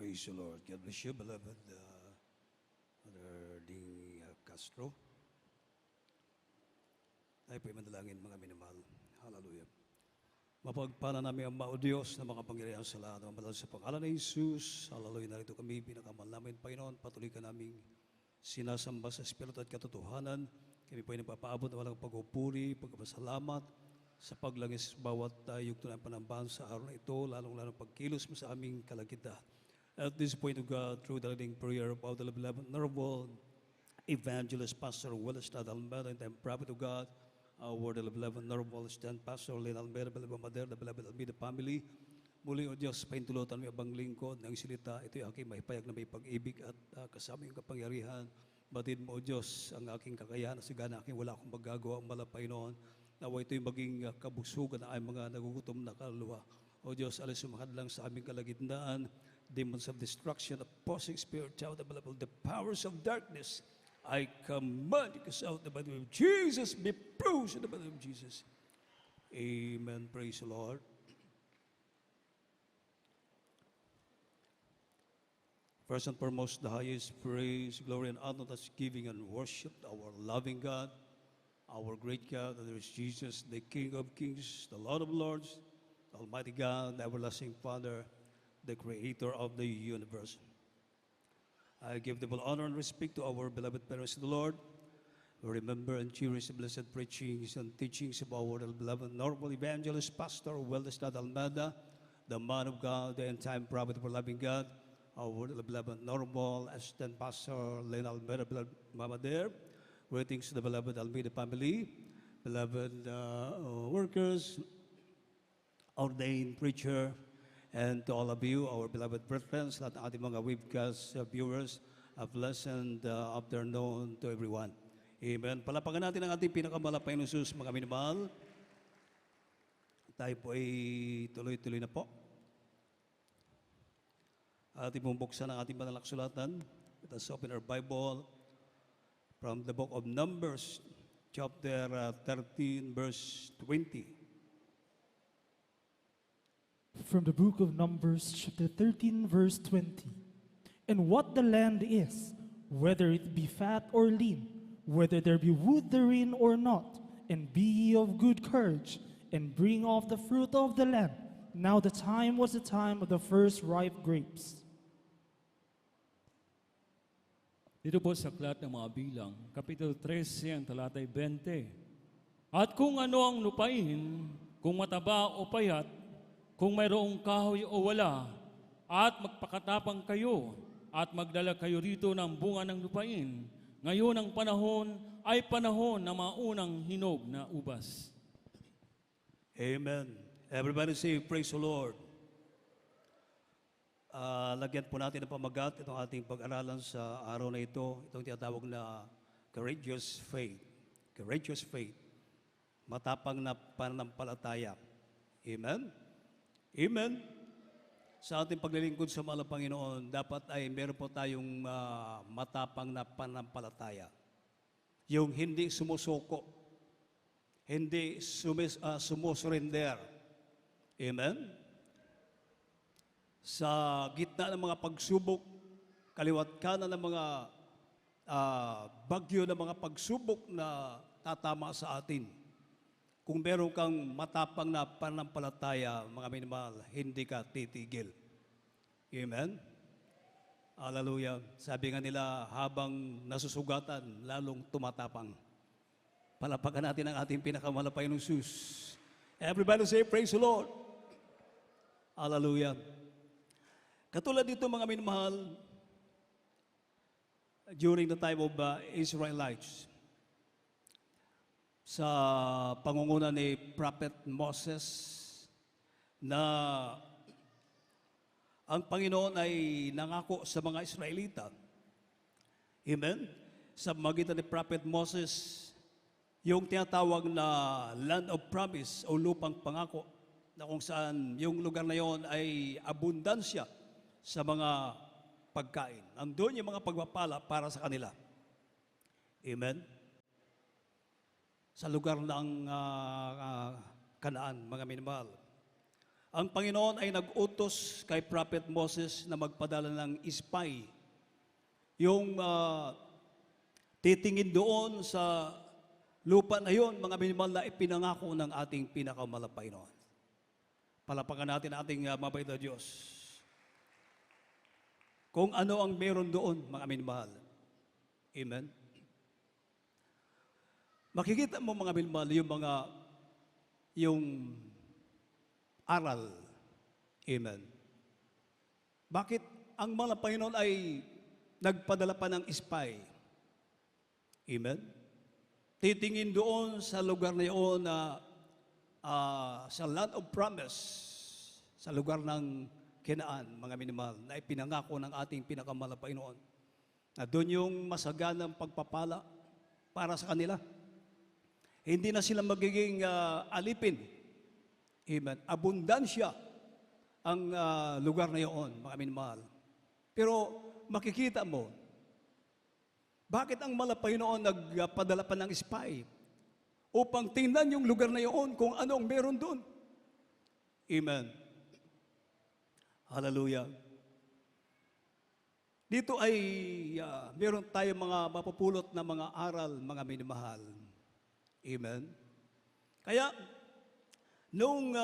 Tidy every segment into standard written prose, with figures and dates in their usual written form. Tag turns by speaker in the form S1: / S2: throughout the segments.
S1: Praise the Lord. God bless you, beloved Brother Ding Castro. Tayo po'y manalangin, mga minamahal. Hallelujah. Mapagpala namin ang mga Diyos na makapangyarihan sa lahat ng banal sa pangalan ni Jesus. Hallelujah. Narito kami, pinakamal namin, Panginoon. Patuloy ka naming sinasamba sa Espiritu at katotohanan. Kami po'y nagpapaabot na walang pag-upuri, pagpapasalamat sa paglangis bawat yugto ng panambahan sa araw na ito, lalong-lalong pagkilos mo sa aming kalagitnaan. At this point of God, through the leading prayer of our beloved Honorable Evangelist Pastor Willis Almeida, and the prophet of God, our beloved Honorable Stand Pastor Lynn Almeida, beloved Mother, the beloved Almeida family. Muli, O Diyos, paintulutan mo abang lingkod ng silita. Ito'y aking maipayag na may pag-ibig at kasama yung kapangyarihan. Batid mo, O Diyos, ang aking kakayahan na sigana aking wala akong magagawa ang malapay noon. Nawa ito'y maging kabusugan na ay mga nagugutom na kaluluwa. O Diyos, alis sumahad lang sa aming kalagitnaan, demons of destruction, opposing spirit, out of the powers of darkness. I command you out in the name of Jesus, be bruised in the name of Jesus. Amen. Praise the Lord. First and foremost, the highest praise, glory, and honor that's giving and worship our loving God, our great God, that there is Jesus, the King of kings, the Lord of lords, the Almighty God, the everlasting Father, the Creator of the universe. I give double honor and respect to our beloved parents in the Lord. Remember and cherish the blessed preachings and teachings of our beloved Honorable Evangelist Pastor Willis Almeida, the man of God, the end-time prophet of our loving God, our beloved Honorable Assistant Pastor Len Almeida, beloved Mama there. Greetings to the beloved Almeida family, beloved workers, ordained preacher, and to all of you, our beloved brethren, lahat ng ating mga webcast viewers, a blessed afternoon to everyone. Amen. Palapagan natin ang ating pinakamalapay ng Jesus, mga minamahal. Tayo po ay tuloy-tuloy na po. Ating bubuksan ang ating banal na kasulatan. Let us open our Bible from the book of Numbers, chapter 13, verse 20.
S2: From the book of Numbers, chapter 13, verse 20. And what the land is, whether it be fat or lean, whether there be wood therein or not, and be ye of good courage, and bring off the fruit of the land. Now the time was the time of the first ripe grapes.
S3: Dito po sa Aklat ng mga Bilang, Kapitulo 13, ang talatay 20. At kung ano ang lupain, kung mataba o payat, kung mayroong kahoy o wala, at magpakatapang kayo, at magdala kayo rito ng bunga ng lupain, ngayon ang panahon ay panahon ng mga unang hinog na ubas.
S1: Amen. Everybody say, praise the Lord. Lagyan po natin ng pamagat itong ating pag-aralan sa araw na ito. Itong tinatawag na courageous faith. Courageous faith. Matapang na pananampalataya. Amen? Amen? Sa ating paglilingkod sa mahal na Panginoon, dapat ay meron po tayong matapang na pananampalataya. Yung hindi sumusuko. Hindi sumusurrender. Amen? Sa gitna ng mga pagsubok, kaliwat kanan ng mga bagyo ng mga pagsubok na tatama sa atin. Kung meron kang matapang na pananampalataya, mga minamahal, hindi ka titigil. Amen? Hallelujah. Sabi nga nila, habang nasusugatan, lalong tumatapang. Palapakan natin ang ating pinakamalapay ng Jesus. Everybody say, praise the Lord. Hallelujah. Katulad dito, mga minamahal, during the time of Israelites, sa pangunguna ni Prophet Moses, na ang Panginoon ay nangako sa mga Israelita. Amen? Sa magitan ni Prophet Moses, yung tinatawag na land of promise o lupang pangako, na kung saan yung lugar na yon ay abundansya sa mga pagkain. Andun yung mga pagpapala para sa kanila. Amen? Sa lugar ng Kanaan, mga minamahal. ang Panginoon ay nag-utos kay Prophet Moses na magpadala ng spy. Yung titingin doon sa lupa na yon, mga minimal na ipinangako ng ating pinakamalapay noon. Palapakan natin ating mabait na Diyos. Kung ano ang meron doon, mga minamahal. Amen? Makikita mo, mga minamahal, yung aral. Amen? Bakit ang mga Panginoon ay nagpadala pa ng spy? Amen? Titingin doon sa lugar na iyon na sa land of promise, sa lugar ng Kinaan, mga minamahal, na ipinangako ng ating pinakamalapay noon. Na doon yung masaganang pagpapala para sa kanila. Hindi na sila magiging alipin. Amen. Abundansya ang lugar na iyon, mga minamahal. Pero makikita mo, bakit ang malapay noon nagpadala pa ng spy? Upang tingnan yung lugar na iyon kung ano ang meron doon. Amen. Hallelujah. Dito ay meron tayong mga mapupulot na mga aral, mga minamahal. Amen. Kaya, nung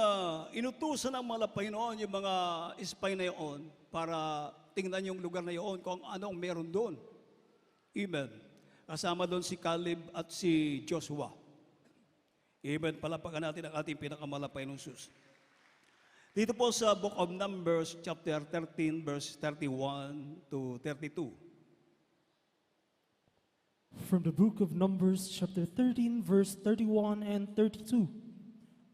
S1: inutusan ng malapay noon yung mga spy na iyon para tingnan yung lugar na iyon kung ano ang meron doon. Amen. Kasama doon si Caleb at si Joshua. Amen. Palapakan natin ang ating pinakamalapay ng Diyos. Dito po sa Book of Numbers, chapter 13, verse 31 to 32.
S2: From the book of Numbers, chapter 13, verse 31 and 32.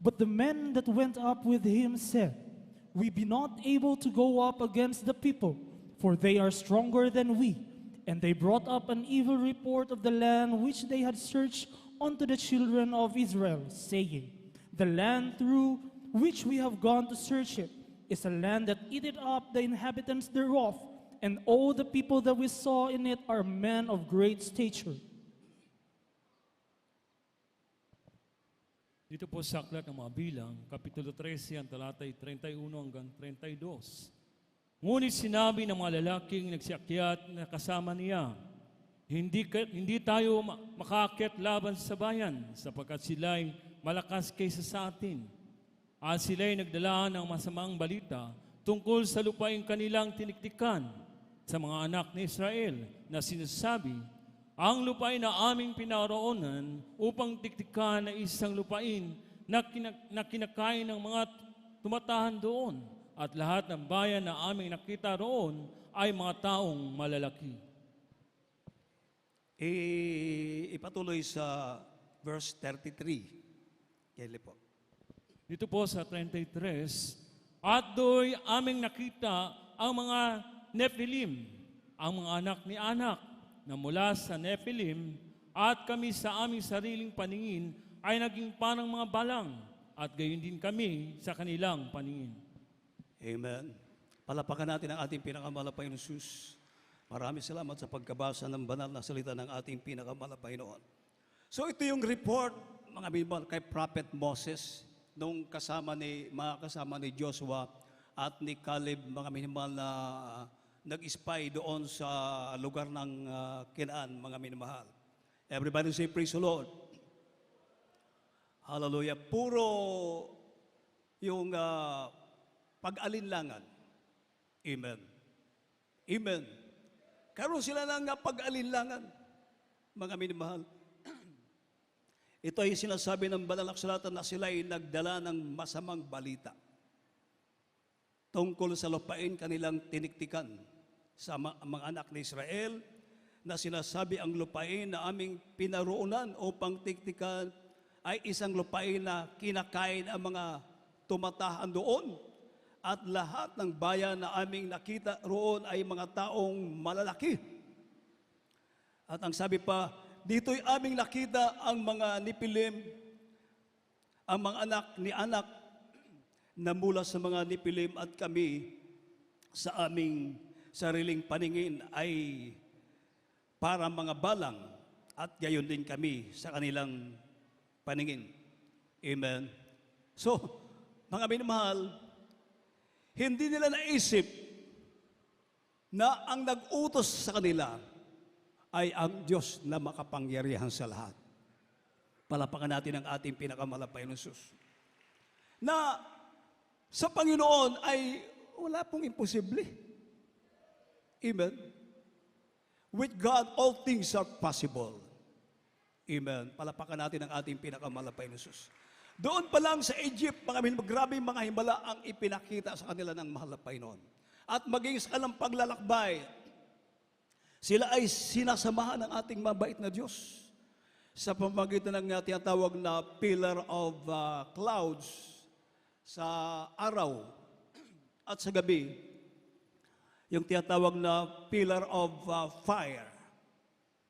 S2: But the men that went up with him said, We be not able to go up against the people, for they are stronger than we. And they brought up an evil report of the land which they had searched unto the children of Israel, saying, The land through which we have gone to search it is a land that eateth up the inhabitants thereof, and all the people that we saw in it are men of great stature.
S3: Dito po sa Aklat ng mga Bilang, Kapitulo 13, ang talatay 31 hanggang 32. Ngunit sinabi ng mga lalaking nagsiakyat na kasama niya, hindi tayo makaakyat laban sa bayan, sapagkat sila'y malakas kaysa sa atin. At sila'y nagdala ng masamang balita tungkol sa lupaing kanilang tiniktikan sa mga anak ni Israel, na sinasabi, ang lupain na aming pinaroonan upang tiktikan na isang lupain na kinakain ng mga tumatahan doon, at lahat ng bayan na aming nakita roon ay mga taong malalaki.
S1: Ipatuloy sa verse 33. Kaya po.
S3: Dito po sa 33, at do'y aming nakita ang mga Nephilim, ang mga anak ni Anak, na mula sa Nephilim, at kami sa aming sariling paningin ay naging parang mga balang, at gayon din kami sa kanilang paningin.
S1: Amen. Palapakan natin ang ating pinakamalapay na Diyos. Maraming salamat sa pagkabasa ng banal na salita ng ating pinakamalapay noon. So ito yung report, mga minamahal, kay Prophet Moses, nung mga kasama ni Joshua at ni Caleb, mga minamahal, na nag-spy doon sa lugar ng Kinaan, mga minamahal. Everybody say, praise the Lord. Hallelujah. Puro yung pag-alinlangan. Amen. Amen. Karoon sila ng pag-alinlangan, mga minamahal. Ito ay sinasabi ng banal na kasulatan na sila ay nagdala ng masamang balita tungkol sa lupain kanilang tiniktikan sa mga anak ni Israel, na sinasabi ang lupain na aming pinaroonan upang tiktikan ay isang lupain na kinakain ang mga tumatahan doon, at lahat ng bayan na aming nakita roon ay mga taong malalaki. At ang sabi pa, dito'y aming nakita ang mga Nephilim, ang mga anak ni Anak, na mula sa mga Nephilim, at kami sa aming sariling paningin ay para mga balang, at gayon din kami sa kanilang paningin. Amen. So, mga minamahal, Hindi nila naisip na ang nag-utos sa kanila ay ang Diyos na makapangyarihan sa lahat. Palapakan natin ang ating pinakamalapay na Sus. Na sa Panginoon ay wala pong imposible. Amen. With God, all things are possible. Amen. Palapakan natin ang ating pinakamalapay na Sus. Doon pa lang sa Egypt, grabe mga himala ang ipinakita sa kanila ng mahal na Panginoon. At maging sa kanilang paglalakbay, sila ay sinasamahan ng ating mabait na Diyos sa pamamagitan ng tinatawag na pillar of clouds sa araw at sa gabi, yung tinatawag na pillar of fire.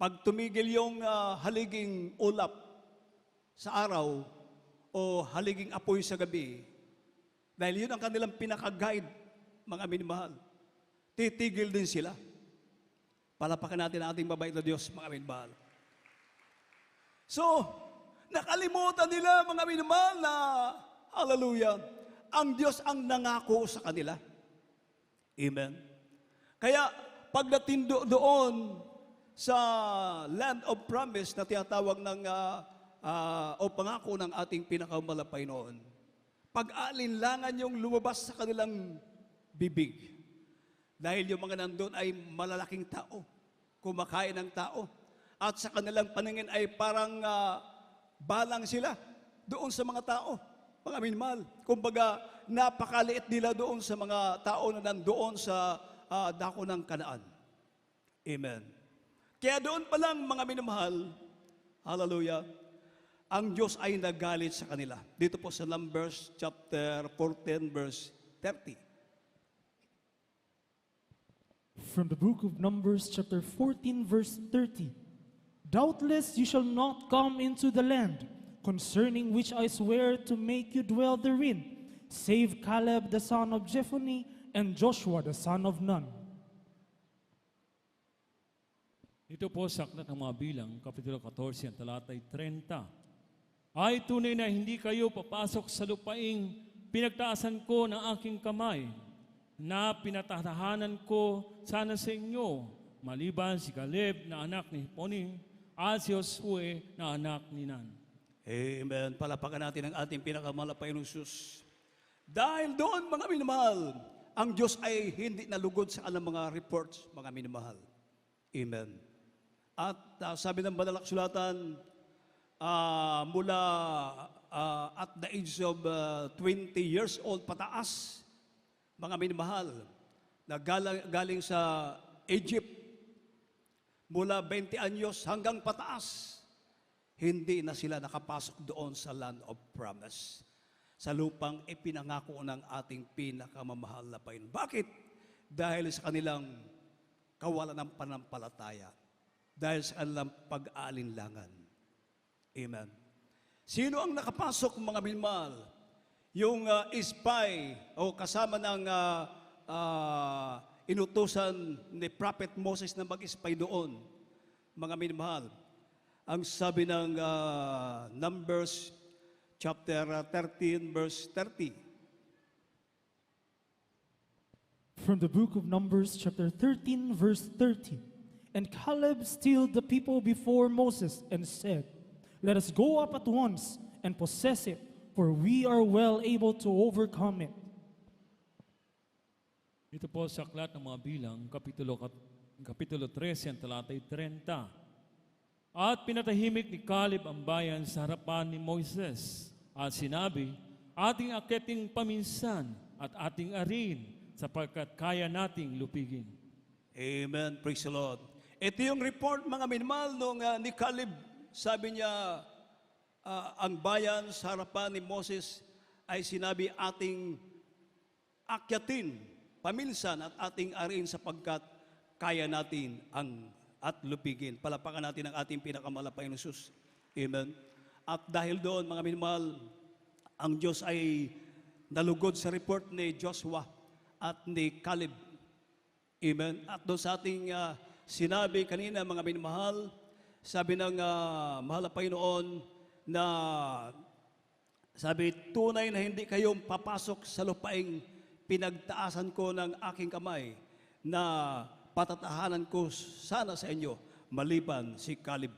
S1: Pag tumigil yung haliging ulap sa araw o haliging apoy sa gabi, dahil yun ang kanilang pinaka-guide, mga minamahal, titigil din sila. Palapakan natin ang ating mabait na Diyos, mga minamahal. So, nakalimutan nila, mga minamahal, na, hallelujah, ang Diyos ang nangako sa kanila. Amen. Kaya, pagdating doon sa land of promise na tinatawag ng o pangako ng ating pinakamalapay noon, pag-alinlangan yung lumabas sa kanilang bibig. Dahil yung mga nandun ay malalaking tao, kumakain ng tao, at sa kanilang paningin ay parang balang sila doon sa mga tao, mga minmal. Kumbaga, napakaliit nila doon sa mga tao na nandoon sa dako ng Kanaan. Amen. Kaya doon pa lang, mga minamahal, hallelujah, ang Diyos ay nagalit sa kanila. Dito po sa Numbers chapter 14, verse 30.
S2: From the book of Numbers, chapter 14, verse 30. Doubtless you shall not come into the land, concerning which I swear to make you dwell therein, save Caleb the son of Jephunneh and Joshua the son of Nun.
S3: Ito po sa Aklat ng mga Bilang, Kapitulo 14, talatay 30. Ay tunay na hindi kayo papasok sa lupaing pinagtaasan ko ng aking kamay, na pinatatahanan ko sana sa inyo, maliban si Caleb na anak ni Jephunneh at si Josue na anak ni Nun.
S1: Amen. Palapakan natin ang ating pinakamalapay na Diyos. Dahil doon, mga minamahal, ang Diyos ay hindi nalugod sa kanilang mga reports, mga minamahal. Amen. At sabi ng Banal na Kasulatan, mula at the age of 20 years old pataas, mga minamahal, na galing sa Egypt, mula 20 anyos hanggang pataas, hindi na sila nakapasok doon sa land of promise, sa lupang ipinangako ng ating pinakamamahal na Panginoon. Bakit? Dahil sa kanilang kawalan ng panampalataya, dahil sa kanilang pag-aalinlangan. Amen. Sino ang nakapasok, mga minamahal? Yung spy o kasama ng inutusan ni Prophet Moses na mag-spy doon, mga minamahal. Ang sabi ng Numbers chapter 13 verse 30.
S2: From the book of Numbers, chapter 13, verse 30. And Caleb stilled the people before Moses and said, Let us go up at once and possess it, for we are well able to overcome it.
S3: Ito po sa Aklat ng mga Bilang, Kapitulo 13, ang talatay 30. At pinatahimik ni Caleb ang bayan sa harapan ni Moises at sinabi, ating akiting paminsan at ating arin sapagkat kaya nating lupigin.
S1: Amen. Praise the Lord. Ito yung report, mga minamahal, nung ni Caleb. Sabi niya, ang bayan sa harapan ni Moses ay sinabi ating akyatin, paminsan at ating arin sapagkat kaya natin at lupigin. Palapakan natin ang ating pinakamalapay na Diyos. Amen. At dahil doon, mga minamahal, ang Diyos ay nalugod sa report ni Joshua at ni Caleb. Amen. At doon sa ating sinabi kanina, mga minamahal, sabi ng mahal na Panginoon na sabi, tunay na hindi kayo papasok sa lupaing pinagtaasan ko ng aking kamay na patatahanan ko sana sa inyo maliban si Caleb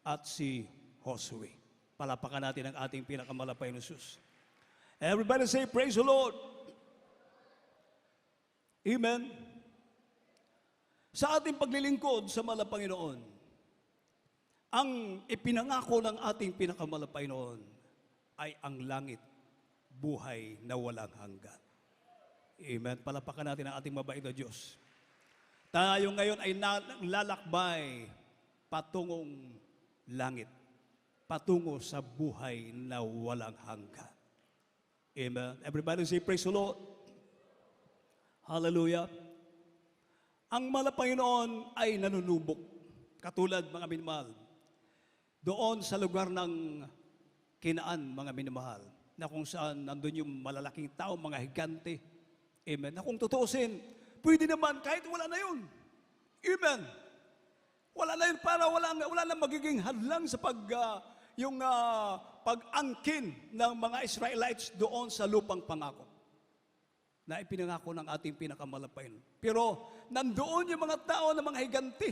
S1: at si Josue. Palapakan natin ang ating pinakamalapay na Jesus. Everybody say, praise the Lord. Amen. Sa ating paglilingkod sa Malapanginoon, ang ipinangako ng ating pinakamalapay noon ay ang langit, buhay na walang hanggan. Amen. Palapakan natin ang ating mabait na Diyos. Tayo ngayon ay lalakbay patungong langit, patungo sa buhay na walang hanggan. Amen. Everybody say, praise the Lord. Hallelujah. Ang Malapanginoon ay nanunubok, katulad mga minamahal, doon sa lugar ng Kinaan, mga minamahal, na kung saan nandun yung malalaking tao, mga higante. Amen. Na kung tutuusin, pwede naman kahit wala na yun. Amen. Wala na yun para wala na magiging hadlang sa pag-angkin ng mga Israelites doon sa lupang pangako na ipinangako ng ating pinakamalapay. Pero nandoon yung mga tao na mga higanti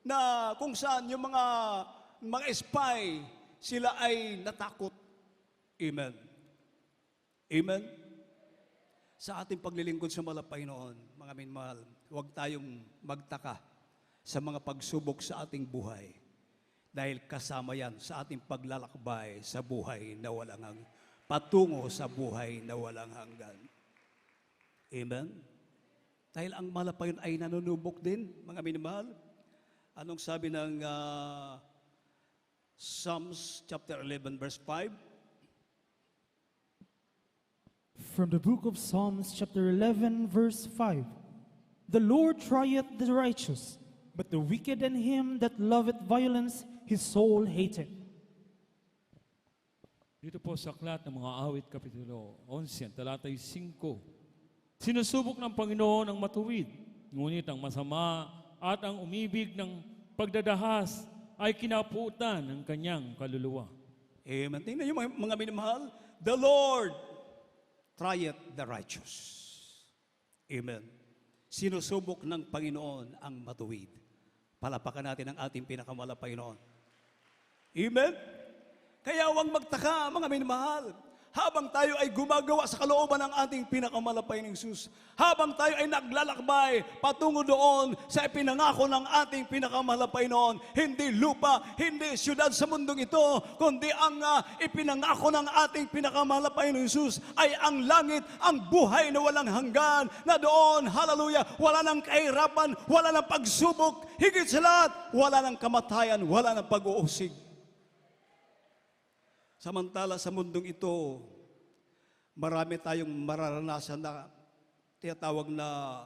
S1: na kung saan yung mga spy, sila ay natakot. Amen. Amen. Sa ating paglilingkod sa malapay noon, mga minmahal, huwag tayong magtaka sa mga pagsubok sa ating buhay. Dahil kasama yan sa ating paglalakbay sa buhay na walang hanggan. Patungo sa buhay na walang hanggan. Amen? Dahil ang malapayon ay nanunubok din, mga minamahal. Anong sabi ng Psalms chapter 11 verse 5?
S2: From the book of Psalms, chapter 11, verse 5. The Lord trieth the righteous, but the wicked and him that loveth violence, his soul hateth.
S3: Dito po sa aklat ng mga awit, Kapitulo 11, talatay 5. Sinusubok ng Panginoon ang matuwid, ngunit ang masama at ang umibig ng pagdadahas ay kinaputan ng kanyang kaluluwa.
S1: Amen. Tingnan niyo mga minamahal, the Lord trieth the righteous. Amen. Sinusubok ng Panginoon ang matuwid. Palapakan natin ang ating pinakamalapay noon. Amen? Kaya huwag magtaka, mga minamahal, habang tayo ay gumagawa sa kalooban ng ating pinakamalapay ng Jesus, habang tayo ay naglalakbay patungo doon sa ipinangako ng ating pinakamalapay noon, hindi lupa, hindi siyudad sa mundong ito, kundi ang ipinangako ng ating pinakamalapay ng Jesus ay ang langit, ang buhay na walang hanggan, na doon, hallelujah, wala ng kahirapan, wala ng pagsubok, higit sa lahat, wala ng kamatayan, wala ng pag-uusig. Samantala sa mundong ito, marami tayong mararanasan na tinatawag na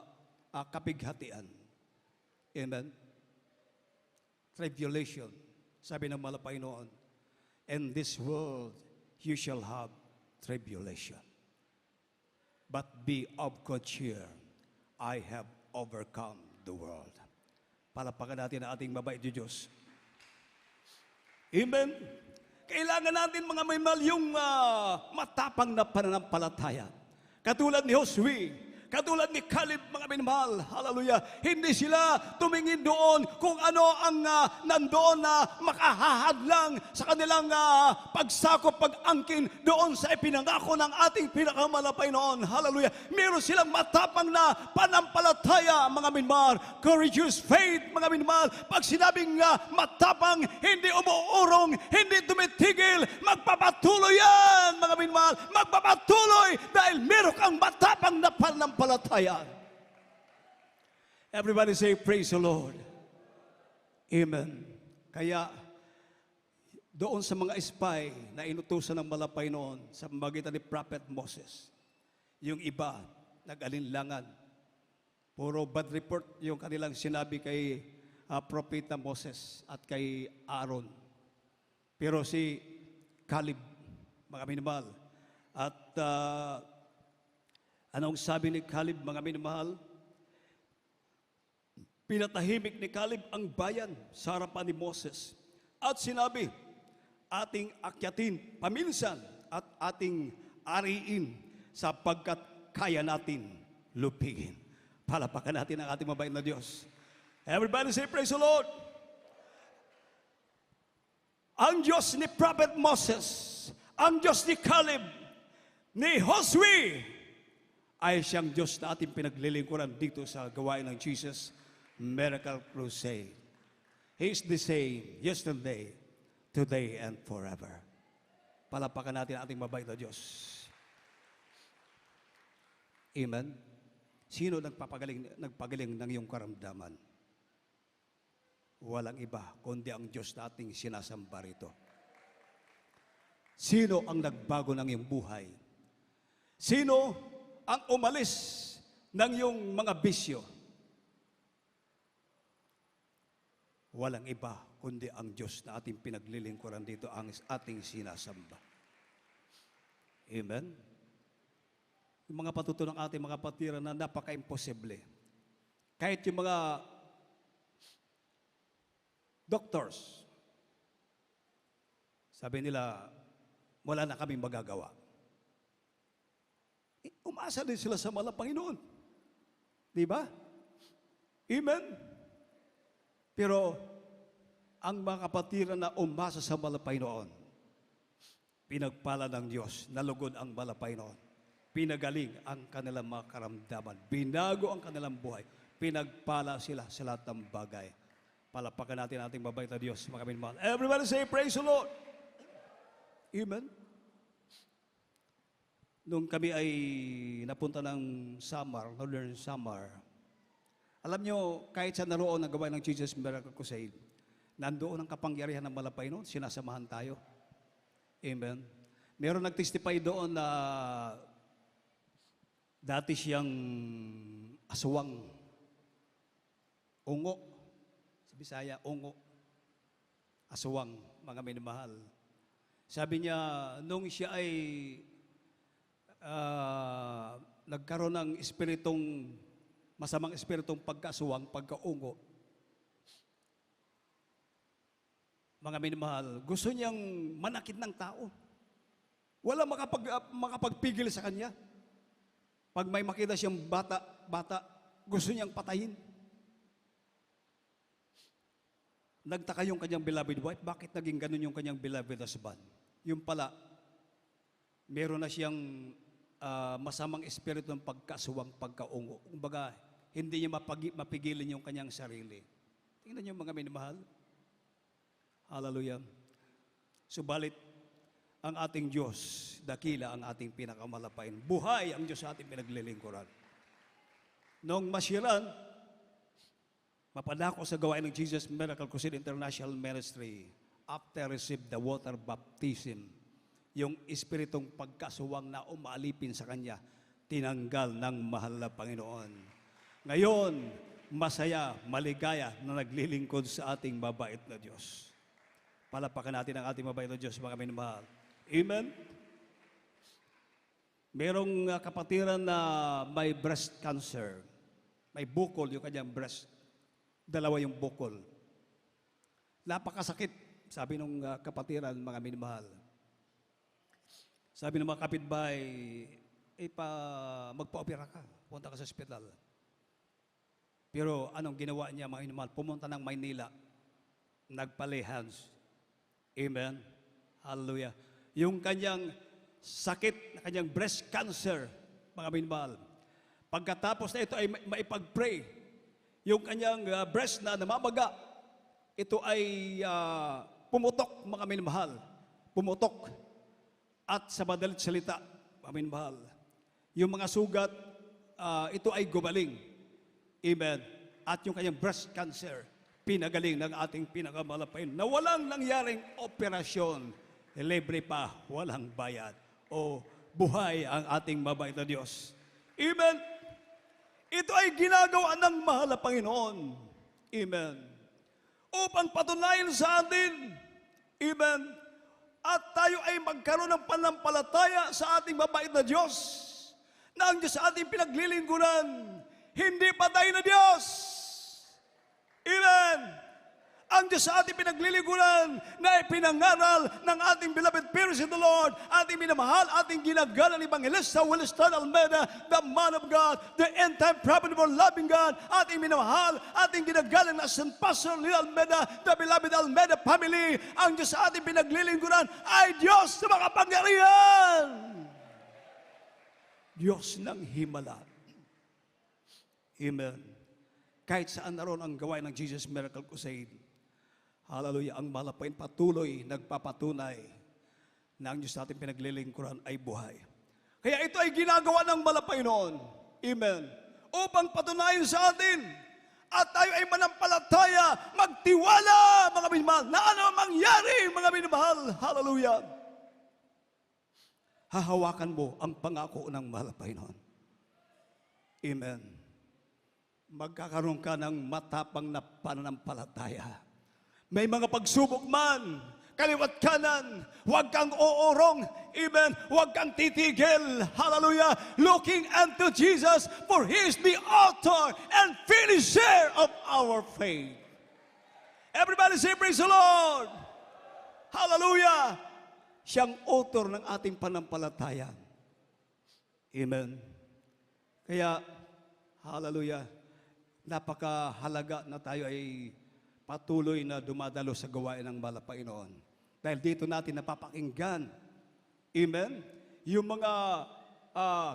S1: kapighatian. Amen? Tribulation. Sabi ng malapay noon, in this world you shall have tribulation. But be of good cheer. I have overcome the world. Palapakan natin ang ating mabait na Diyos. Amen? Kailangan natin mga minamahal yung matapang na pananampalataya. Katulad ni Josue, katulad ni Caleb, mga minamahal, hallelujah, hindi sila tumingin doon kung ano ang nandoon na makahahadlang sa kanilang pagsakop, pag-angkin doon sa ipinangako ng ating pinakamalapay noon, hallelujah. Meron silang matapang na panampalataya, mga minamahal, courageous faith, mga minamahal. Pag sinabing matapang, hindi umuurong, hindi tumitigil, magpapatuloy yan, mga minamahal, magpapatuloy dahil meron kang matapang na panampalataya. Everybody say, praise the Lord. Amen. Kaya, doon sa mga spy na inutusan ng malapay noon sa magitan ni Prophet Moses, yung iba, nag-alinlangan. Puro bad report yung kanilang sinabi kay Propeta Moses at kay Aaron. Pero si Caleb, mga minamahal, at anong sabi ni Caleb, mga minamahal? Pinatahimik ni Caleb ang bayan sa harapan ni Moses. At sinabi, ating akyatin paminsan at ating ariin sapagkat kaya natin lupigin. Palapakan natin ang ating mabait na Diyos. Everybody say, praise the Lord. Ang Diyos ni Prophet Moses, ang Diyos ni Caleb, ni Josue, ay siyang Diyos na ating pinaglilingkuran dito sa gawain ng Jesus Miracle Crusade. He is the same yesterday, today, and forever. Palapakan natin ang ating mabait na Diyos. Amen. Sino nagpagaling ng iyong karamdaman? Walang iba, kundi ang Diyos na ating sinasamba rito. Sino ang nagbago ng iyong buhay? Sino ang umalis ng iyong mga bisyo? Walang iba, kundi ang Diyos na ating pinaglilingkuran dito, ang ating sinasamba. Amen? Yung mga patuto ng ating mga patira na napaka-imposible. Kahit yung mga doctors, sabi nila, wala na kaming magagawa. Umasa din sila sa mahal na Panginoon. Di ba? Amen? Pero, ang mga kapatiran na umasa sa mahal na Panginoon, pinagpala ng Diyos, nalugod ang mahal na Panginoon, pinagaling ang kanilang mga karamdaman, binago ang kanilang buhay, pinagpala sila sa lahat ng bagay. Palapakan natin ang ating mabait na Diyos, mga minamahal. Everybody say, praise the Lord. Amen. Nung kami ay napunta ng Samar, Northern Samar, alam nyo, kahit sa naroon na gawain ng Jesus Miracle Crusade, nandoon ang kapangyarihan ng malapay noon, sinasamahan tayo. Amen. Meron nag-testify doon na dati siyang aswang, ungo, sa Bisaya, ungo, aswang, mga minamahal. Sabi niya, nung siya ay nagkaroon ng espiritong, masamang espiritong pagkaswang, pagkaungo, mga minamahal, gusto niyang manakit ng tao. Wala makapagpigil sa kanya. Pag may makita siyang bata, gusto niyang patayin. Nagtaka yung kanyang beloved wife, bakit naging ganun yung kanyang beloved husband? Yung pala, meron na siyang masamang espiritu ng pagkaswang, pagkaungo. Kumbaga, hindi niya mapigilin yung kanyang sarili. Tingnan niyo mga minamahal. Hallelujah. Subalit, ang ating Diyos, dakila ang ating pinakamalapain. Buhay ang Diyos sa ating pinaglilingkuran. Noong masiran, mapadako sa gawain ng Jesus Miracle Crusade International Ministry, after received the water baptism, yung espiritong pagkasuwang na umaalipin sa Kanya, tinanggal ng mahal na Panginoon. Ngayon, masaya, maligaya na naglilingkod sa ating mabait na Diyos. Palapakan natin ang ating mabait na Diyos, mga minamahal. Amen? Merong kapatiran na may breast cancer. May bukol yung kanyang breast. Dalawa yung bukol. Napakasakit, sabi ng kapatiran, mga minamahal. Sabi ng mga kapitbahay, magpa-opera ka, punta ka sa ospital. Pero anong ginawa niya, mga minamahal? Pumunta ng Maynila, nagpa-lay hands. Amen? Hallelujah. Yung kanyang sakit, kanyang breast cancer, mga minamahal. Pagkatapos na ito ay maipag-pray, yung kanyang breast na namamaga, ito ay pumutok, mga minamahal. Pumutok. At sa madalit salita, mga minamahal, yung mga sugat, ito ay gumaling. Amen. At yung kanyang breast cancer, pinagaling ng ating pinakamalapain na walang nangyaring operasyon, libre pa, walang bayad. O buhay ang ating mabait na Diyos. Amen. Ito ay ginagawa ng mahal na Panginoon. Amen. Upang patunayan sa atin, amen, at tayo ay magkaroon ng panampalataya sa ating mabait na Diyos, na ang Diyos sa ating pinaglilingkuran, hindi patay na Diyos. Amen. ang Diyos sa ating pinaglilingkuran na ipinangaral ng ating beloved parents in the Lord, ating minamahal, ating ginagalang Evangelista Williston Almeida, the man of God, the end-time prophet of our loving God, ating minamahal, ating ginagalang na St. Pastor Leo Almeida, the beloved Almeida family, ang Diyos sa ating pinaglilingkuran ay Diyos sa mga pangyarihan. Diyos ng himala. Amen. Kahit saan naroon ang gawain ng Jesus Miracle Crusade, hallelujah, ang malapain patuloy nagpapatunay na ang Diyos natin pinaglilingkuran ay buhay. Kaya ito ay ginagawa ng malapay noon. Amen. Upang patunayan sa atin at tayo ay manampalataya, magtiwala, mga minamahal, na ano ang mangyari, mga minamahal. Hallelujah. Hahawakan mo ang pangako ng malapay noon. Amen. Magkakaroon ka ng matapang na pananampalataya. May mga pagsubok man, kaliwat kanan, huwag kang uurong, amen, huwag kang titigil, hallelujah, looking unto Jesus, for He is the author and finisher of our faith. Everybody say, praise the Lord! Hallelujah! Siyang author ng ating panampalataya. Amen. Kaya, hallelujah, napakahalaga na tayo ay patuloy na dumadalo sa gawain ng malapay noon. Dahil dito natin napapakinggan, amen, yung mga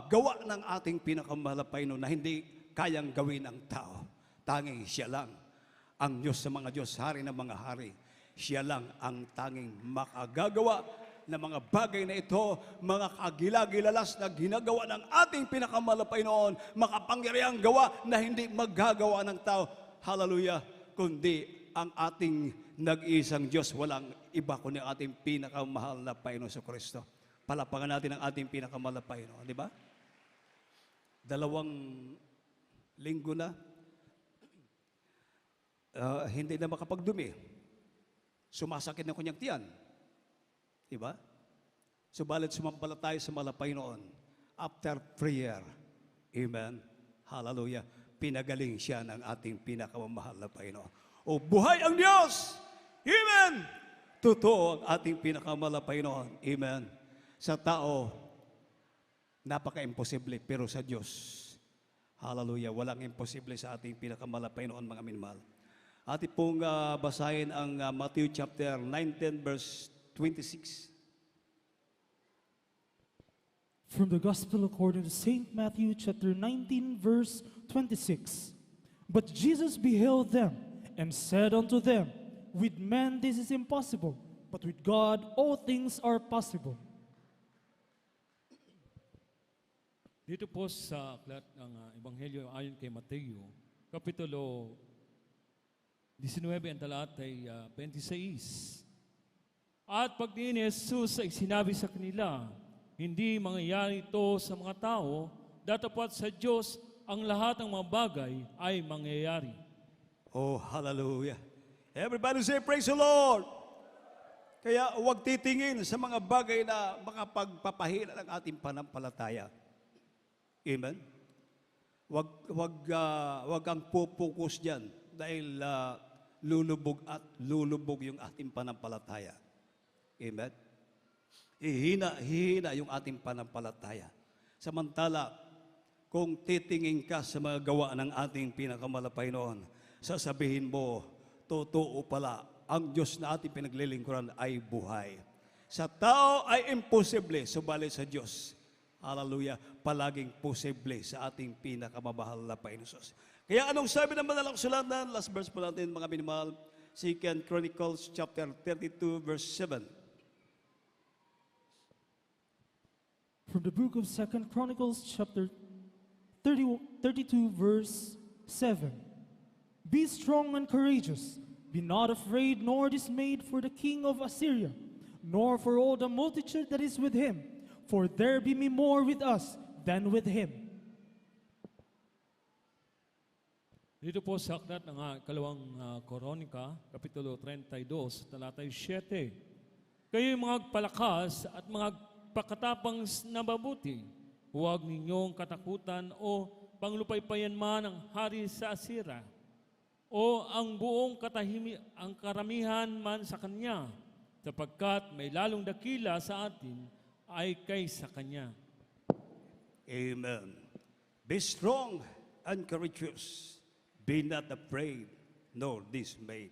S1: gawa ng ating pinakamalapay noon na hindi kayang gawin ng tao. Tanging siya lang, ang Diyos sa mga Diyos, hari ng mga hari. Siya lang ang tanging makagagawa ng mga bagay na ito, mga kagilagilalas na ginagawa ng ating pinakamalapay noon, makapangyarihang gawa na hindi magagawa ng tao. Hallelujah! Kundi ang ating nag-iisang Diyos, walang iba kundi ang ating pinakamahal na Panginoon sa Kristo. Palapakan natin ang ating pinakamahal na Panginoon, di ba? 2 linggo na, hindi na makapagdumi. Sumasakit na kanyang tiyan. Di ba? Subalit sumampalataya sa malapay noon. After prayer, amen, hallelujah, pinagaling siya ng ating pinakamahal na Panginoon. O buhay ang Diyos! Amen! Totoo ang ating pinakamalapay noon. Amen. Sa tao, napaka-imposible, pero sa Diyos, hallelujah, walang imposible sa ating pinakamalapay noon, mga minamahal. Atin pong basahin ang Matthew chapter 19, verse 26.
S2: From the Gospel according to St. Matthew chapter 19, verse 26. But Jesus beheld them, and said unto them, with men this is impossible, but with God all things are possible.
S3: Dito po sa aklat ng Ebanghelyo ayon kay Mateo, Kapitulo 19, ang talatay 26. At pagdiin ni Jesus ay sinabi sa kanila, hindi mangyayari ito sa mga tao, datapat sa Diyos ang lahat ng mga bagay ay mangyayari.
S1: Oh, hallelujah. Everybody say, praise the Lord. Kaya huwag titingin sa mga bagay na makapagpapahina ng ating panampalataya. Amen? Huwag kang pupukus dyan dahil lulubog yung ating panampalataya. Amen? Hihina yung ating panampalataya. Samantala, kung titingin ka sa mga gawa ng ating pinakamalapay noon, sasabihin mo, totoo pala, ang Diyos na ating pinaglilingkuran ay buhay. Sa tao ay imposible, subalit sa Diyos, hallelujah, palaging posible sa ating pinakamamahal na Panginoon. Kaya anong sabi ng Banal na Kasulatan? Last verse po natin, mga minamahal, 2 Chronicles chapter 32, verse 7.
S2: From the book of 2 Chronicles chapter 32, verse 7. Be strong and courageous. Be not afraid nor dismayed for the king of Assyria, nor for all the multitude that is with him, for there be more with us than with him.
S3: Dito po sa aklat ng ikalawang Kronika, Kapitulo 32, talatay 7. Kayo'y mga palakas at mga pakatapang na mabuti. Huwag ninyong katakutan o panglupaypayan man ang hari sa Asira. o ang buong ang karamihan man sa Kanya, sapagkat may lalong dakila sa atin ay kaysa Kanya.
S1: Amen. Be strong and courageous. Be not afraid nor dismayed.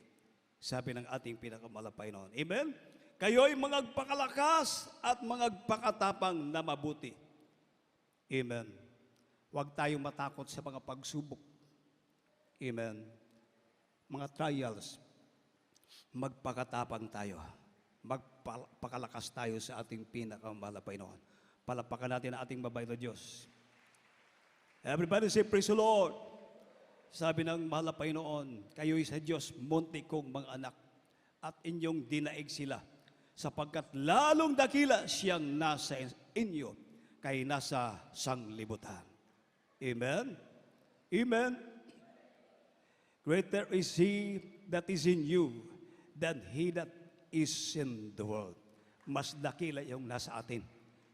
S1: Sabi ng ating pinakamalapay noon. Amen? Kayo'y magpakalakas at magpakatapang na mabuti. Amen. Huwag tayong matakot sa mga pagsubok. Amen. Mga trials, magpakatapang tayo. Magpakalakas tayo sa ating pinakamalapay noon. Palapakan natin ang ating babae na Diyos. Everybody say, praise the Lord. Sabi ng malapay noon, kayo'y sa Diyos, munti kong mga anak, at inyong dinaig sila, sapagkat lalong dakila siyang nasa inyo, kay nasa sanglibutan. Amen? Amen? Greater is He that is in you than he that is in the world. Mas dakila yung nasa atin.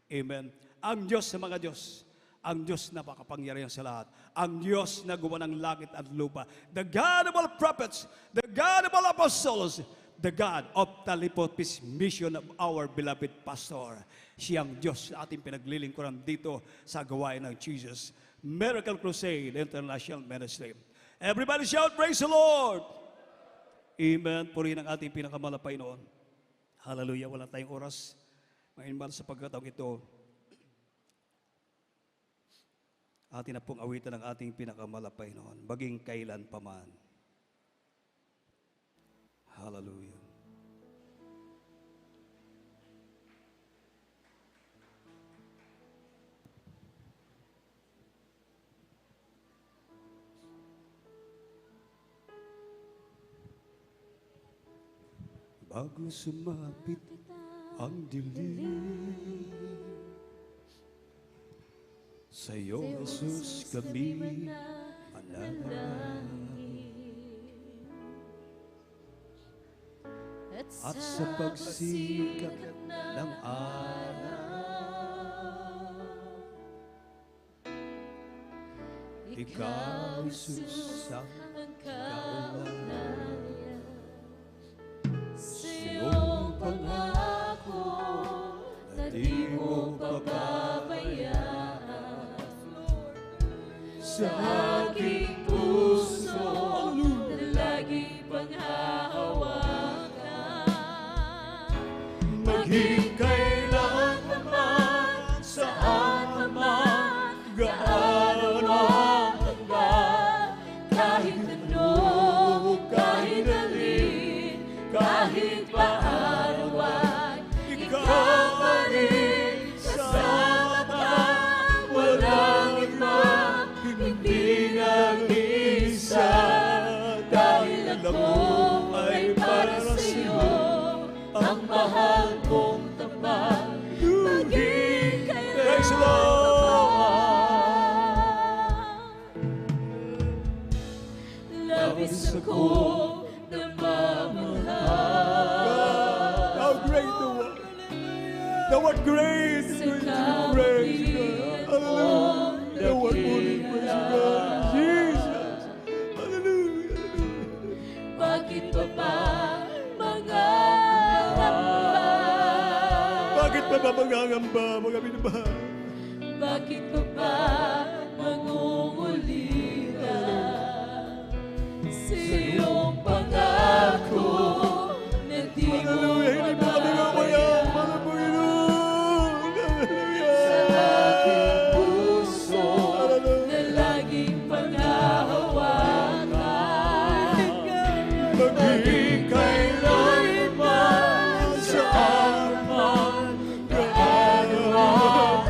S1: Amen? Ang Diyos sa mga Diyos, ang Diyos na makapangyarihan sa lahat, ang Diyos na gumawa ng langit at lupa, the God of all prophets, the God of all apostles, the God of Talipot's mission of our beloved pastor. Siyang Diyos na ating pinaglilingkuran dito sa gawain ng Jesus Miracle Crusade International Ministry. Everybody shout, praise the Lord! Amen. Purihin ang ating pinakamalapay noon. Hallelujah. Wala tayong oras. Ngayon sa pagkataong ito, atin na pong awitan ang ating pinakamalapay noon, maging kailan paman. Hallelujah. Bago sumapit ang dilim, sa'yo, Jesus, kami manalangin. At sa pagsikat ng araw, ikaw, Jesus, ang kaulanan. Sa'yong pangako na di mo pababayaan, sa aking puso na lagi panghahawakan, maging kailan naman, saan naman, gaano ang hanggan, kahit ano, kahit alin, kahit paarawan, ikaw pa rin, kasama ka, walang iba, hindi nag-isa, dahil ako ay para sa'yo, ang mahal kong tapat, maging kailan labis ako na mamahal. How great the one! The one great is going to praise God. Hallelujah! The one only praise God. Jesus! Hallelujah! Bakit pa ba mangangamba? Bakit pa ba mangangamba, mga minamahal? Bakit pa ba mangungulila? Sa iyong pangako na di mo pababayaan, sa aking puso na laging panghahawakan, maging kailan man, saan man, gaano ang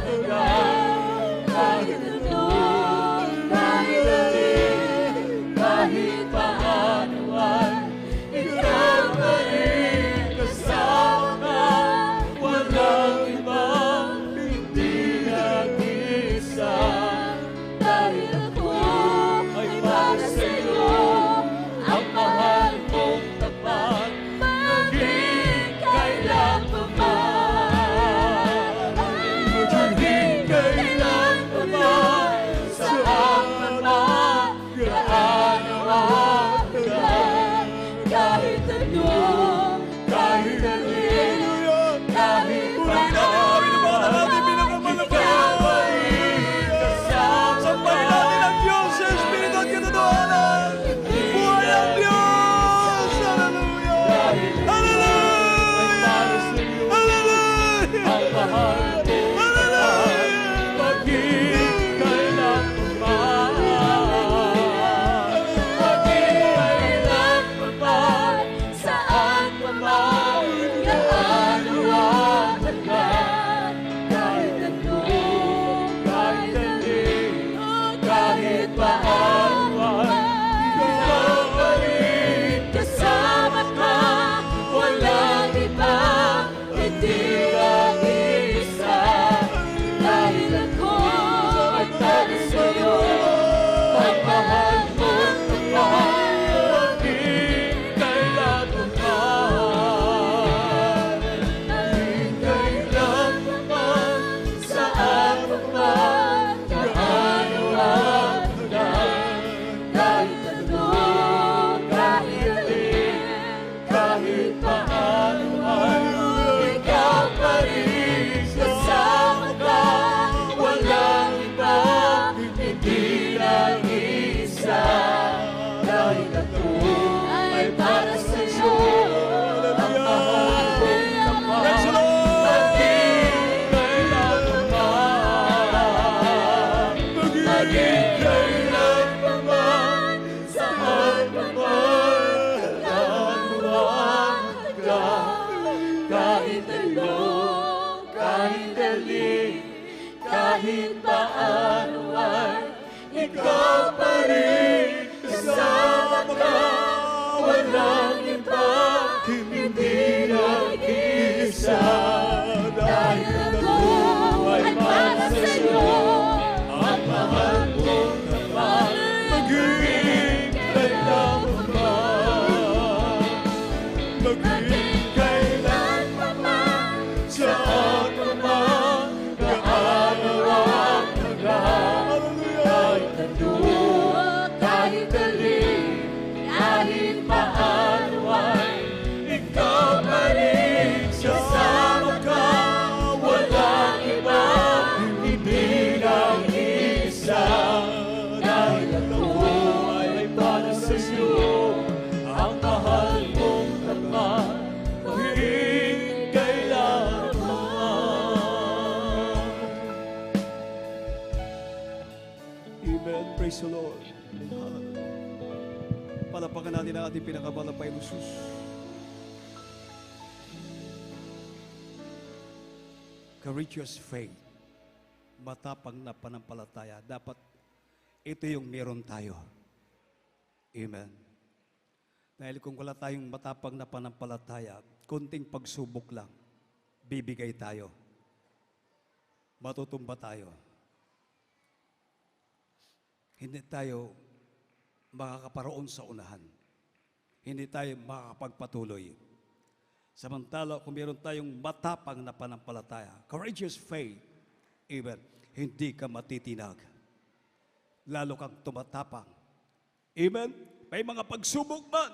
S3: maging kailanman. Maging kailanman, saan pa man, gaano ang hanggan. Kahit ano, kahit alin, kahit paano, ikaw pa rin. Kasama ka, walang iba, hindi lang isa. Dahil ako ay para sa'yo, ang mahal mong tapat. Maging kailanman, maging kailanman, saan pa man, gaano ang hanggan. Kahit ano, kahit alin, kahit paano, ikaw pa rin. Kasama ka, walang iba, hindi lang isa. Dahil ako ay para sa'yo, ang mahal kong tapat. Maging kailanman, maging kailanman, saan pa man, gaano ang hanggan. Kahit ano, kahit alin, kahit paano ay ikaw pa rin. Kasama ka, walang iba, hindi lang isa. Dahil ako ay para sa'yo, ang mahal mong tapat. Maging kailanman, maging kailanman, saan pa man, gaano ang hanggan. Kahit ano, kahit alin, kahit paano ay ikaw pa rin. Kasama ka, walang iba, hindi lang isa. Dahil ako ay para sa'yo, ang mahal mong tapat. Maging kailanman.
S1: Amen. Praise the Lord. Palapakan natin ang ating pinakamalapay na Jesus. Courageous faith. Matapang na panampalataya. Dapat ito yung meron tayo. Amen. Dahil kung wala tayong matapang na panampalataya, konting pagsubok lang, bibigay tayo. Matutumba tayo. Hindi tayo makakaparoon sa unahan. Hindi tayo makakapagpatuloy. Samantala, kung meron tayong matapang na panampalataya, courageous faith, amen, hindi ka matitinag. Lalo kang tumatapang. Amen? May mga pagsubok man.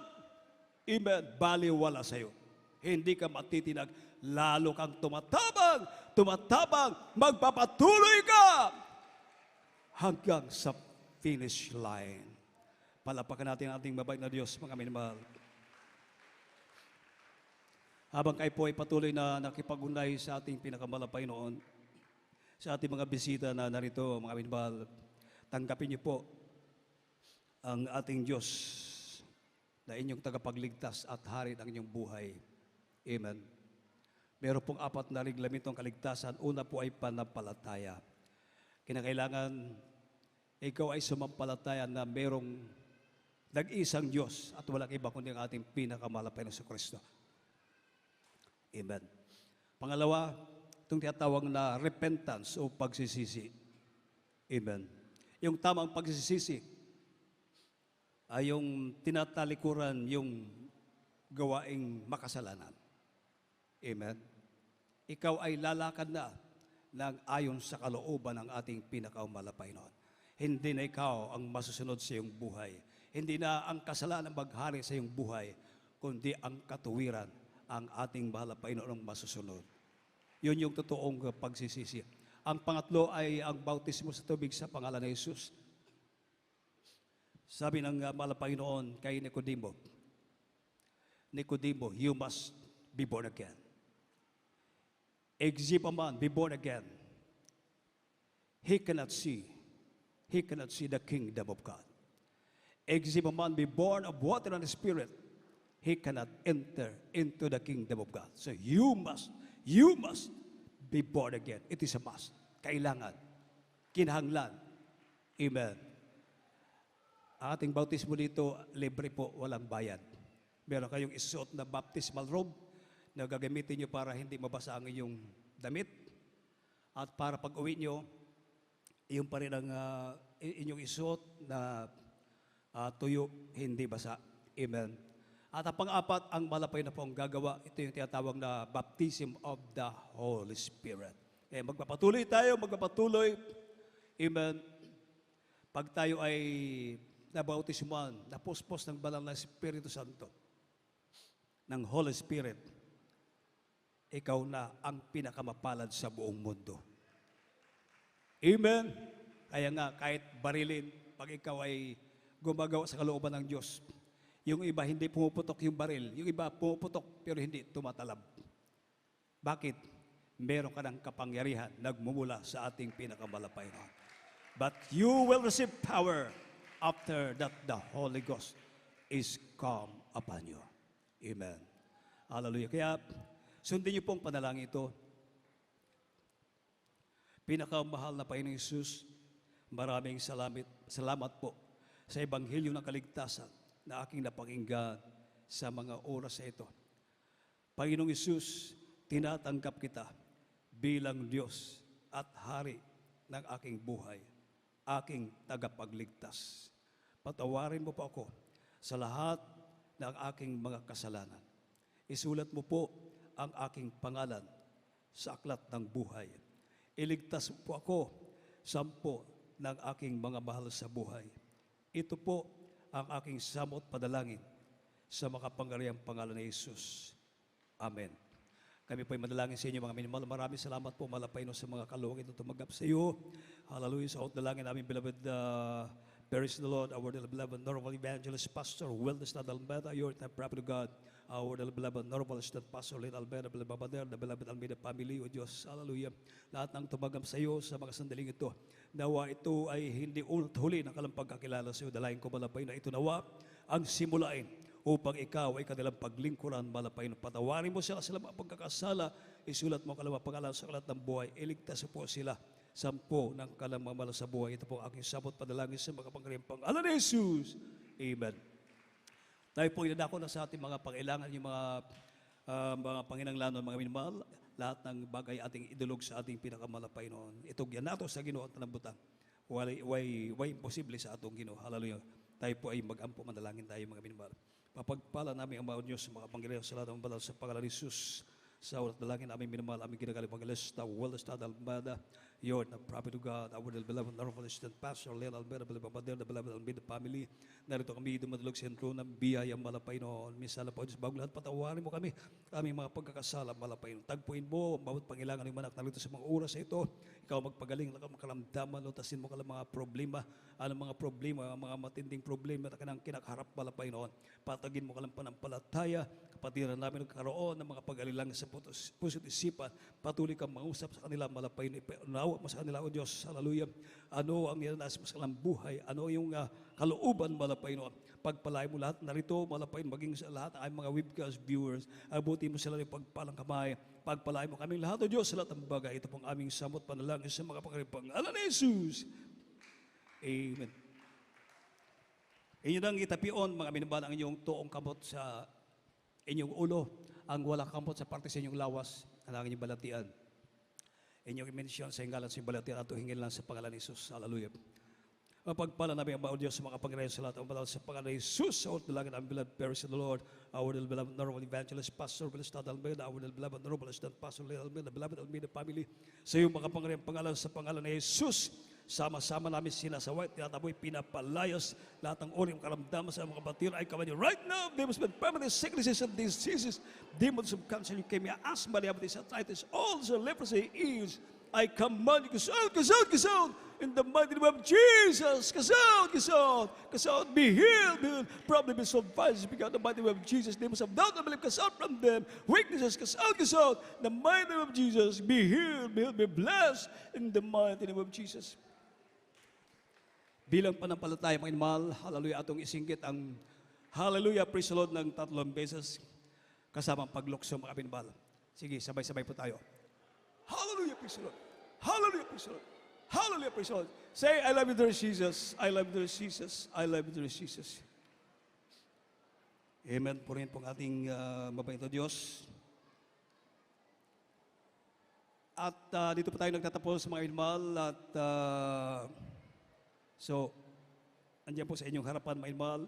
S1: Amen? Baliwala sa'yo. Hindi ka matitinag. Lalo kang tumatapang. Tumatapang. Magpapatuloy ka hanggang sa finish line. Palapakan natin ang ating mabait na Diyos, mga minamahal. Habang kayo po ay patuloy na nakipag-unay sa ating pinakamalapay noon, sa ating mga bisita na narito, mga minamahal, tanggapin niyo po ang ating Diyos na inyong tagapagligtas at hari ng inyong buhay. Amen. Meron pong 4 na reglamentong kaligtasan. Una po ay panampalataya. Kinakailangan ikaw ay sumampalataya na merong nag-isang Diyos at walang iba kundi ang ating pinakamalapay na si Kristo. Amen. Pangalawa, itong tinatawag na repentance o pagsisisi. Amen. Yung tamang pagsisisi ay yung tinatalikuran yung gawaing makasalanan. Amen. Ikaw ay lalakad na ng ayon sa kalooban ng ating pinakamalapay noon. Hindi na ikaw ang masusunod sa iyong buhay. Hindi na ang kasalanan maghari sa iyong buhay, kundi ang katuwiran ang ating malapay noong masusunod. Yun yung totoong pagsisisi. Ang pangatlo ay ang bautismo sa tubig sa pangalan ni Jesus. Sabi ng malapay noon kay Nicodemo, Nicodemo, you must be born again. Except a man be born again. he cannot see the kingdom of God. Except a man be born of water and spirit, he cannot enter into the kingdom of God. So you must be born again. It is a must. Kailangan. Kinahanglan. Amen. Ang ating bautismo dito, libre po, walang bayad. Meron kayong isuot na baptismal robe na gagamitin nyo para hindi mabasa ang inyong damit. At para pag uwi nyo, yung pa rin ang inyong isuot na tuyo, hindi basa. Amen. At ang pang-apat, ang malapay na po ang gagawa, ito yung tinatawag na baptism of the Holy Spirit. Kaya magpapatuloy tayo, magpapatuloy. Amen. Pag tayo ay nabautismuhan, napuspos ng banal na Espiritu Santo, ng Holy Spirit, ikaw na ang pinakamapalad sa buong mundo. Amen. Kaya nga, kahit barilin, pag ikaw ay gumagawa sa kalooban ng Diyos, yung iba hindi pumuputok yung baril, yung iba pumuputok pero hindi tumatalab. Bakit? Meron ka ng kapangyarihan nagmumula sa ating pinakamalapay na. But you will receive power after that the Holy Ghost is come upon you. Amen. Hallelujah. Kaya sundin niyo pong panalangin ito. Pinakamahal na Panginoong Hesus, maraming salamat po sa Ebanghelyo ng Kaligtasan na aking napakinggan sa mga oras na ito. Panginoong Hesus, tinatanggap kita bilang Diyos at Hari ng aking buhay, aking tagapagligtas. Patawarin mo po ako sa lahat ng aking mga kasalanan. Isulat mo po ang aking pangalan sa aklat ng buhay. Iligtas po ako sa 10 ng aking mga mahal sa buhay. Ito po ang aking samot padalangin sa makapangyarihang pangalan ni Jesus. Amen. Kami po ay manalangin sa inyo mga minimal. Maraming salamat po, malapay no, sa mga kaluwang ito tumagap sa iyo. Hallelujah. Sa dalangin namin, beloved, praise the Lord, our beloved, normal evangelist, Pastor Wilderness Almeida, your time, prophet of God, our beloved, normal assistant, Pastor Lynn Almeida, the beloved Almeida family, O Diyos, hallelujah. Lahat ng tumagap sa iyo sa mga sandaling ito, nawa ito ay hindi unat huli ng kalang pagkakilala sa iyo. Dalayan ko malapay na ito nawa ang simulain upang ikaw ay kanilang paglingkuran malapay na patawarin mo sila sa mga pagkakasala, isulat mo kalang pangalan sa kalat ng buhay, iligtas po sila 10 ng kalang mamala sa buhay. Ito po aking sabot padalangin sa mga pangyarihang pangalan ni Jesus. Amen. Tayo po inadako na sa ating mga pangailangan, yung mga panginanglanon, mga minimal, lahat ng bagay ating idulog sa ating pinakamalapay noon. Ito yan nato sa Ginoo at tanambutang. Way imposible sa atong Ginoo. Hallelujah. Tayo po ay mag-ampo, manalangin tayo mga minimal. Papagpala namin ang mga Diyos sa mga pangyarihan sa lahat ng banal sa pangalan ni Jesus. Sa ulat dalangin namin minamahal, aming ginagaling pangalista, well-estad Almada, you're the prophet of God, our beloved, normal assistant, Pastor Leon Almeda, the beloved Almeda family. Narito kami dumadulog sa entro ng biyayang malapay noon. Misala po, Diyos, bago lahat, patawarin mo kami, aming mga pagkakasala malapay noon. Tagpuin mo, bawat pangilangan ng manak narito sa mga oras na ito. Ikaw magpagaling, makalamdaman, lutasin mo ka lang mga problema, mga problema, mga matinding problema na kanang kinakaharap malapay noon. Patagin mo ka lang panampalataya, kapatiran namin nagkaroon ng mga pag-alilang sa puso't isipan, patuloy kang mausap sa kanila, malapay na ipunawa mo sa kanila, O Diyos, hallelujah. Ano ang niranas mo sa kanilang buhay, ano yung kalooban, malapay noon. Pagpalay mo lahat narito, malapay maging sa lahat ay mga webcast viewers, abuti mo sila ng pagpalang kamay, pagpalay mo kaming lahat, O Diyos, sa lahat ng bagay. Ito pong aming samot panalangin sa mga pangaripang pangalan ni Jesus. Amen. Inyo nang itapion, mga minabal, ang inyong tuong kamot sa inyong ulo, ang walang kamot sa parte sa inyong lawas, ang inyong balatian. Inyong i-mention sa hingalan sa balatian at hingin lang sa pangalan ni Jesus. Hallelujah. Mapagpala namin ang Diyos sa mga pangirayan sa lahat. Ang balal sa pangalan ni Jesus. Sa oras dalangin ang beloved, praise the Lord. Our beloved, normal evangelist, Pastor Belestad Almeida. Our beloved, normal assistant, Pastor Leon Almeida. Beloved Almeida family. Sa iyong mga pangirayan pangalan sa pangalan ni Jesus. Sama-sama namin sila sa white, tinataboy, pinapalayas lahat ng oring karamdaman sa mga batira ay kamanyo. Right now, demons with permanent sicknesses and diseases, demons of cancer, leukemia, asthma, diabetes, arthritis, ulcer, leprosy, AIDS, I command you, get out, In the mighty name of Jesus. Cast out, cast out, cast out. Be healed, be healed. Problem is solved fast. Speak out the mighty name of Jesus. Demons of doubt and belief, cast out from them. Weaknesses, cast out, cast out. In the mighty name of Jesus. Be healed, be healed, be blessed. In the mighty name of Jesus. Bilang panampalataya, mga inmahal, hallelujah, atong isingkit ang hallelujah, praise the Lord ng 3 beses kasama ang paglukso, mga kapinbal. Sige, sabay-sabay po tayo. Hallelujah, praise the Lord. Hallelujah, praise the Lord. Hallelujah, praise the Lord. Say, I love you, dear Jesus. I love you, dear Jesus. I love you, dear Jesus. Amen po rin pong ating mabait na Diyos. At dito po tayo nagtatapos, mga inmahal. At so, andiyan po sa inyong harapan, mga inmahal.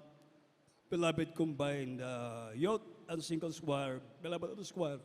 S1: Beloved combined youth and single choir. Beloved of the choir.